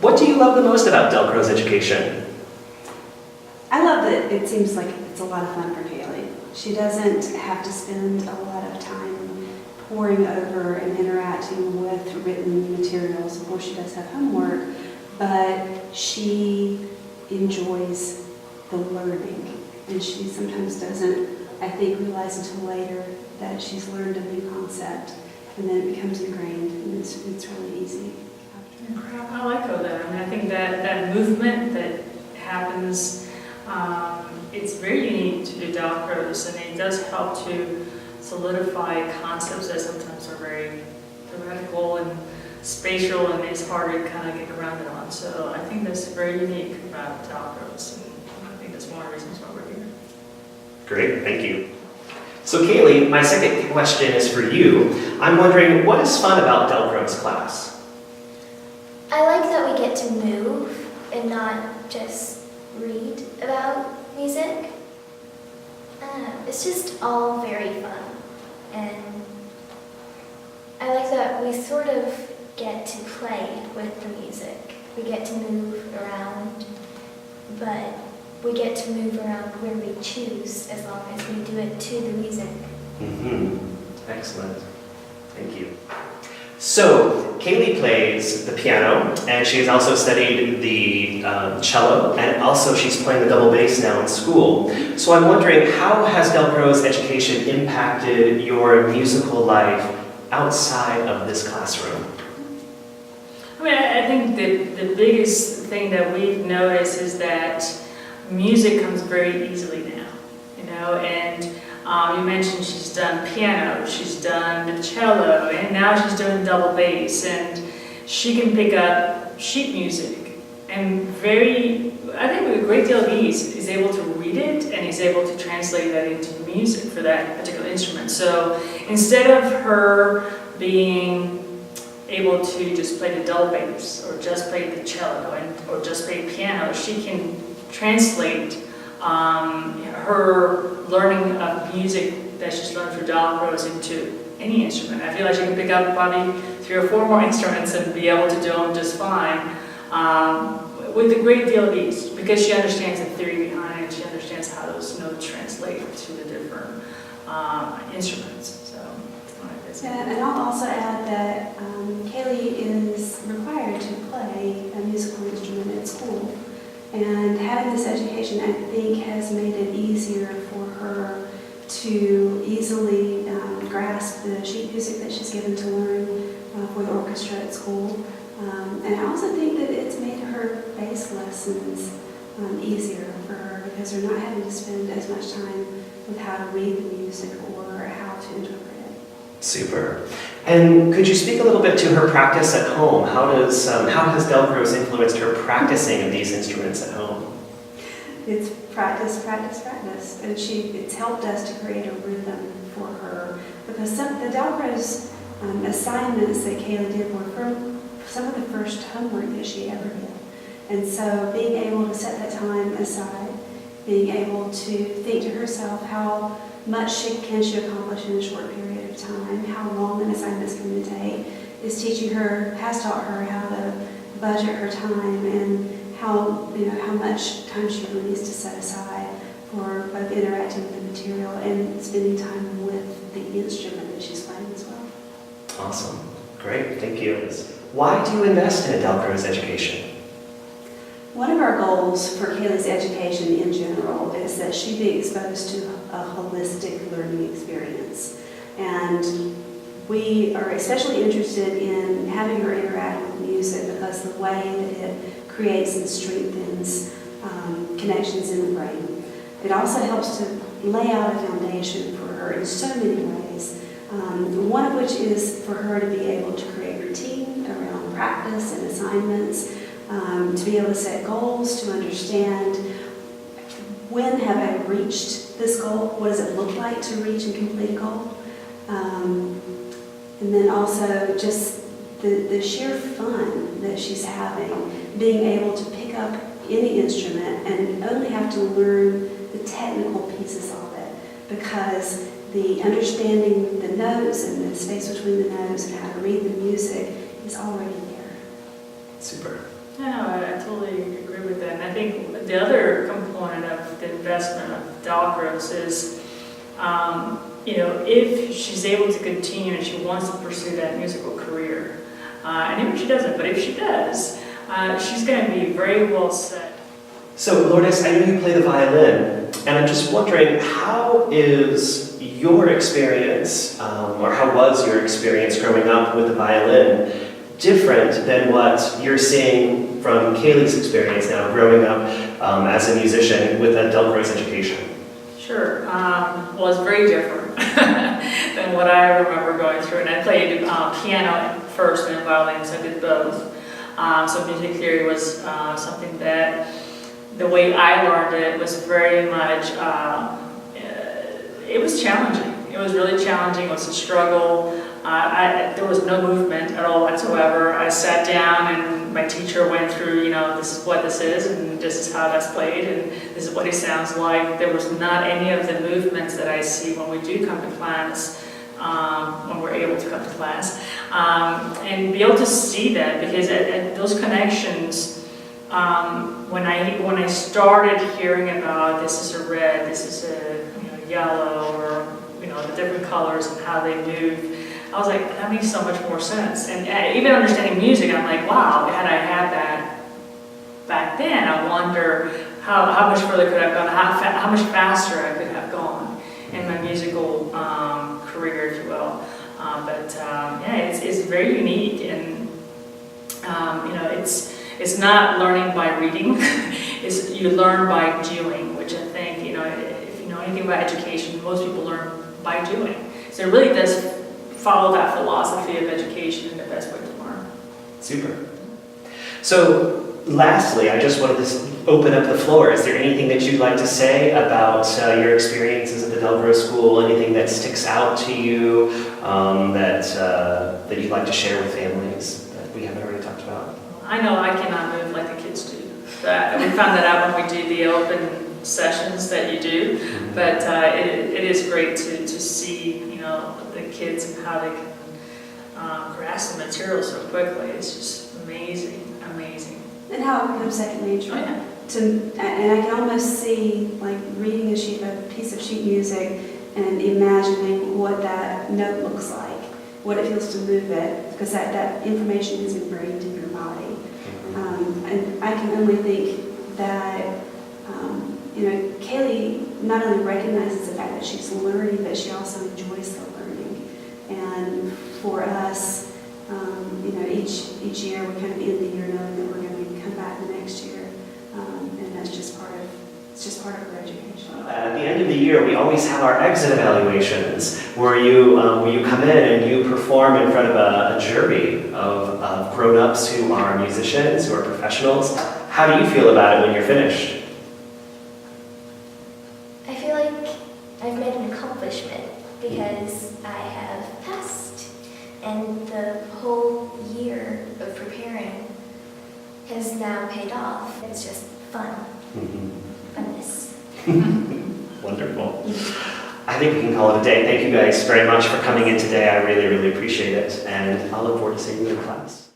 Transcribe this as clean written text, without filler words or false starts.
What do you love the most about Dalcroze education? I love that it seems like it's a lot of fun for Kaylee. She doesn't have to spend a lot of time poring over and interacting with written materials. Of course, she does have homework, but she enjoys the learning. And she sometimes doesn't, I think, realize until later that she's learned a new concept, and then it becomes ingrained, and it's really easy. I like all that. I mean, I think that movement that happens, it's very unique to the Dalcroze, and it does help to solidify concepts that sometimes are very theoretical and spatial, and it's hard to kind of get grounded on. So I think that's very unique about Dalcroze, and I think that's one of the reasons why we're here. Great, thank you. So Kaylee, my second question is for you. I'm wondering, what is fun about Dalcroze class? I like that we get to move and not just read about music. I don't know, it's just all very fun. And I like that we sort of get to play with the music. We get to move around, but we get to move around where we choose as long as we do it to the music. Excellent. Thank you. So, Kaylee plays the piano, and she has also studied the cello, and also she's playing the double bass now in school. So I'm wondering, how has Dalcroze education impacted your musical life outside of this classroom? I mean, I think the biggest thing that we've noticed is that music comes very easily now, you know, and you mentioned she's done piano, she's done the cello, and now she's doing double bass, and she can pick up sheet music, and I think with a great deal of ease, is able to read it, and is able to translate that into music for that particular instrument. So instead of her being able to just play the double bass, or just play the cello, or just play piano, she can translate her learning of music that she's learned through Dalcroze into any instrument. I feel like she can pick up probably 3 or 4 more instruments and be able to do them just fine with a great deal of ease, because she understands the theory behind it, she understands how those notes translate to the different instruments. So, Yeah, and I'll also add that Kaylee is required to play a musical instrument at school. And having this education, I think, has made it easier for her to easily grasp the sheet music that she's given to learn for the orchestra at school. And I also think that it's made her bass lessons easier for her, because they're not having to spend as much time with how to read the music or how to interpret it. Super. And could you speak a little bit to her practice at home? How has Dalcroze influenced her practicing of these instruments at home? It's practice, practice, practice. And it's helped us to create a rhythm for her, because the Dalcroze assignments that Kaylee did were from some of the first homework that she ever did. And so being able to set that time aside, being able to think to herself how much can she accomplish in a short period of time, how long an assignment is going to take, has taught her how to budget her time, and how much time she really needs to set aside for both interacting with the material and spending time with the instrument that she's playing as well. Awesome. Great. Thank you. Why do you invest in a Dalcroze education? One of our goals for Kaylee's education in general is that she be exposed to a holistic learning experience. And we are especially interested in having her interact with music because the way that it creates and strengthens connections in the brain. It also helps to lay out a foundation for her in so many ways. One of which is for her to be able to create routine around practice and assignments, to be able to set goals, to understand when have I reached this goal, what does it look like to reach and complete a goal, and then also just the sheer fun that she's having, being able to pick up any instrument and only have to learn the technical pieces of it, because the understanding the notes and the space between the notes and how to read the music is already there. Super. Yeah, I totally agree with that. And I think the other component of the investment of Dalcroze is, if she's able to continue and she wants to pursue that musical career, and even if she doesn't, but if she does, she's going to be very well set. So, Lourdes, I know you play the violin, and I'm just wondering, how is your experience, or how was your experience growing up with the violin different than what you're seeing from Kaylee's experience now, growing up as a musician with a Dalcroze education? Sure. Well, it's very different than what I remember going through. And I played piano first and then violin, so I did both. So music theory was something that, the way I learned it was very much, it was challenging. It was really challenging. It was a struggle. There was no movement at all whatsoever. I sat down and my teacher went through, this is what this is and this is how that's played and this is what it sounds like. There was not any of the movements that I see when we do come to class, when we're able to come to class. And be able to see that, because at those connections, when I started hearing about this is a red, this is a yellow, or the different colors and how they move, I was like, that makes so much more sense. And even understanding music, I'm like, wow, had I had that back then, I wonder how much further could I have gone, how much faster I could have gone in my musical career, if you will. It's very unique, and it's not learning by reading. It's you learn by doing, which I think if you know anything about education, most people learn by doing. So it really does follow that philosophy of education in the best way to learn. Super. So, lastly, I just wanted to open up the floor. Is there anything that you'd like to say about your experiences at the Dalcroze School? Anything that sticks out to you that you'd like to share with families that we haven't already talked about? I know I cannot move like the kids do. We found that out when we do the open sessions that you do, but it is great to see the kids and how they can grasp the material so quickly. It's just amazing. And how it becomes second nature. Oh, yeah. And I can almost see, like, reading a piece of sheet music and imagining what that note looks like, what it feels to move it, because that information is ingrained in your body. And I can only think that, Kaylee not only recognizes the fact that she's learning, but she also enjoys the learning. And for us, each year we kind of end the year knowing that we're going to come back the next year, and that's just part of her education. At the end of the year, we always have our exit evaluations, where you come in and you perform in front of a jury of grown-ups who are musicians, who are professionals. How do you feel about it when you're finished? I feel like I've made an accomplishment because I have passed, and the whole year of preparing has now paid off. It's just fun. Funness. Wonderful. I think we can call it a day. Thank you guys very much for coming in today. I really, really appreciate it, and I'll look forward to seeing you in class.